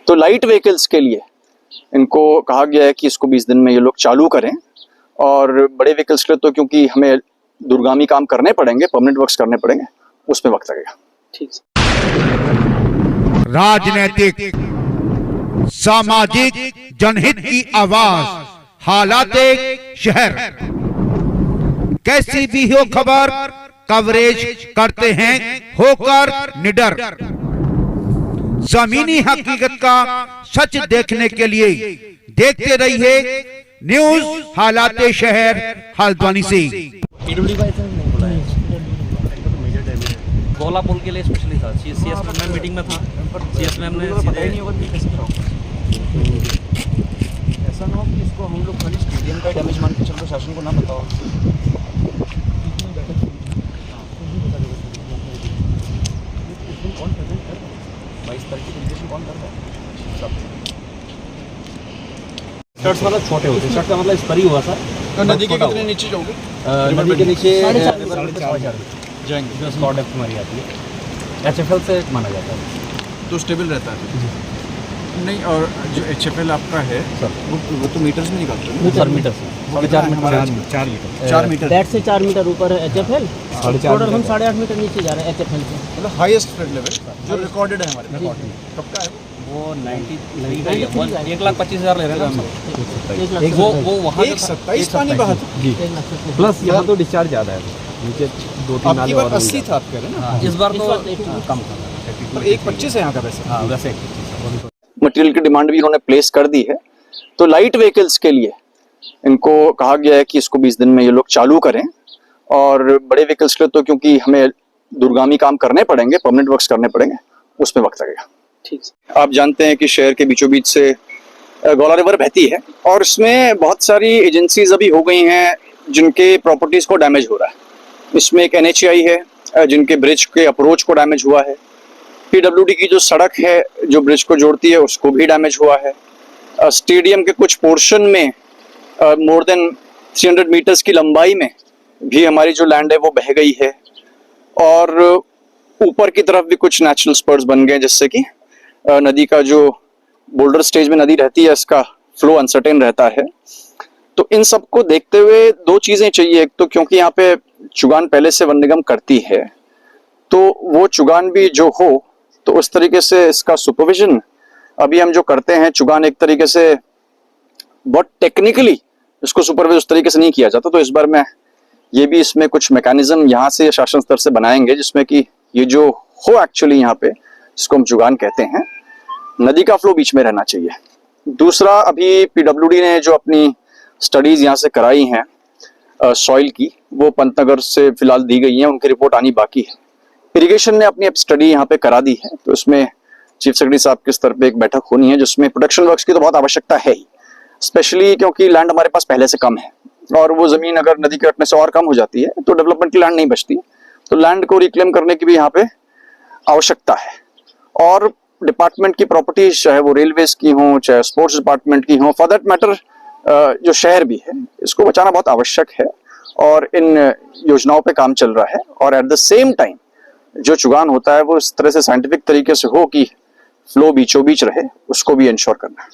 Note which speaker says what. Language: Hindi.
Speaker 1: तो लाइट व्हीकल्स के लिए इनको कहा गया है कि इसको 20 दिन में ये लोग चालू करें, और बड़े व्हीकल्स के लिए तो क्योंकि हमें दूरगामी काम करने पड़ेंगे, परमानेंट वर्क्स करने पड़ेंगे, उसमें वक्त लगेगा। ठीक है।
Speaker 2: राजनीतिक, सामाजिक, जनहित की आवाज, हालात शहर, कैसी भी हो खबर कवरेज करते हैं होकर निडर। जमीनी हकीकत का सच देखने के लिए देखते रहिए न्यूज हालात शहर हल्द्वानी से।
Speaker 3: गोला पुल के लिए स्पेशली था, सीएस मैम मीटिंग में था, सीएस मैम ने ऐसा ना हो कि इसको हम लोग खाली स्टेडियम का डैमेज मान के चलो, शासन को ना बताओ। शर्ट्स मतलब छोटे होते हैं, शर्ट का मतलब इस पर ही हुआ था।
Speaker 4: तो नदी के कितने नीचे जाओगे?
Speaker 3: नदी के नीचे
Speaker 4: जाएंगे
Speaker 3: जो स्लॉट डेप्थ हमारी आती है, एचएफएल से माना जाता है,
Speaker 4: तो स्टेबल रहता है। नहीं, और जो एचएफएल आपका है
Speaker 3: सर
Speaker 4: वो तो मीटर्स में निकालते हैं
Speaker 3: सर, मीटर से
Speaker 4: 4 मीटर
Speaker 5: डेट से 4 मीटर ऊपर है एचएफएल, टोटल हम 8.5 मीटर नीचे जा रहे हैं एचएफएल से।
Speaker 4: मतलब हाईएस्ट फ्लड लेवल जो रिकॉर्डेड है हमारे। कब का है
Speaker 3: वो 1,25,000 ले रहे हैं वो वहाँ
Speaker 4: 127 पानी बहा था
Speaker 3: जी, प्लस यहाँ तो डिस्चार्ज ज़्यादा है, नीचे 2-3 नाले और
Speaker 4: 80 था आप कह रहे हैं ना?
Speaker 3: इस बार तो कम था,
Speaker 4: पर 125 है यहाँ का वैसे।
Speaker 3: हाँ वैसे
Speaker 1: मटेरियल की डिमांड भी इन्होंने प्लेस कर दी है। तो लाइट व्हीकल्स के लिए इनको कहा गया है कि इसको 20 दिन में ये लोग चालू करें, और बड़े व्हीकल्स के लिए तो क्योंकि हमें दूरगामी काम करने पड़ेंगे, परमानेंट वर्क्स करने पड़ेंगे, उसमें वक्त लगेगा। ठीक है। आप जानते हैं कि शहर के बीचों बीच से गौला रिवर बहती है, और इसमें बहुत सारी एजेंसीज अभी हो गई हैं जिनके प्रॉपर्टीज को डैमेज हो रहा है। इसमें एक NHAI है जिनके ब्रिज के अप्रोच को डैमेज हुआ है, PWD की जो सड़क है जो ब्रिज को जोड़ती है उसको भी डैमेज हुआ है, स्टेडियम के कुछ पोर्शन में मोर देन 300 मीटर्स की लंबाई में भी हमारी जो लैंड है वो बह गई है, और ऊपर की तरफ भी कुछ नेचुरल स्पर्स बन गए, जिससे कि नदी का जो बोल्डर स्टेज में नदी रहती है इसका फ्लो अनसर्टेन रहता है। तो इन सबको देखते हुए दो चीजें चाहिए। एक तो क्योंकि यहाँ पे चुगान पहले से वन निगम करती है, तो वो चुगान भी जो हो तो उस तरीके से इसका सुपरविजन अभी हम जो करते हैं, चुगान एक तरीके से बहुत टेक्निकली इसको सुपरवाइज उस तरीके से नहीं किया जाता। तो इस बार मैं ये भी इसमें कुछ मैकेनिज्म यहाँ से शासन स्तर से बनाएंगे, जिसमें कि ये जो हो एक्चुअली यहाँ पे जिसको हम चुगान कहते हैं, नदी का फ्लो बीच में रहना चाहिए। दूसरा, अभी PWD ने जो अपनी स्टडीज यहाँ से कराई हैं सॉइल की, वो पंतनगर से फिलहाल दी गई हैं, उनकी रिपोर्ट आनी बाकी है। इरिगेशन ने अपनी स्टडी यहाँ पे करा दी है, तो इसमें चीफ सेक्रेटरी साहब के स्तर पे एक बैठक होनी है, जिसमें प्रोडक्शन वर्क्स की तो बहुत आवश्यकता है ही, स्पेशली क्योंकि लैंड हमारे पास पहले से कम है, और वो जमीन अगर नदी के कटने से और कम हो जाती है तो डेवलपमेंट की लैंड नहीं बचती, तो लैंड को रिक्लेम करने की भी यहाँ पे आवश्यकता है। और डिपार्टमेंट की प्रॉपर्टीज, चाहे वो रेलवेज की हो, चाहे स्पोर्ट्स डिपार्टमेंट की हो, फॉर दैट मैटर जो शहर भी है, इसको बचाना बहुत आवश्यक है, और इन योजनाओं पे काम चल रहा है। और एट द सेम टाइम जो चुगान होता है वो इस तरह से साइंटिफिक तरीके से हो कि फ्लो बीचों बीच रहे, उसको भी इंश्योर करना है।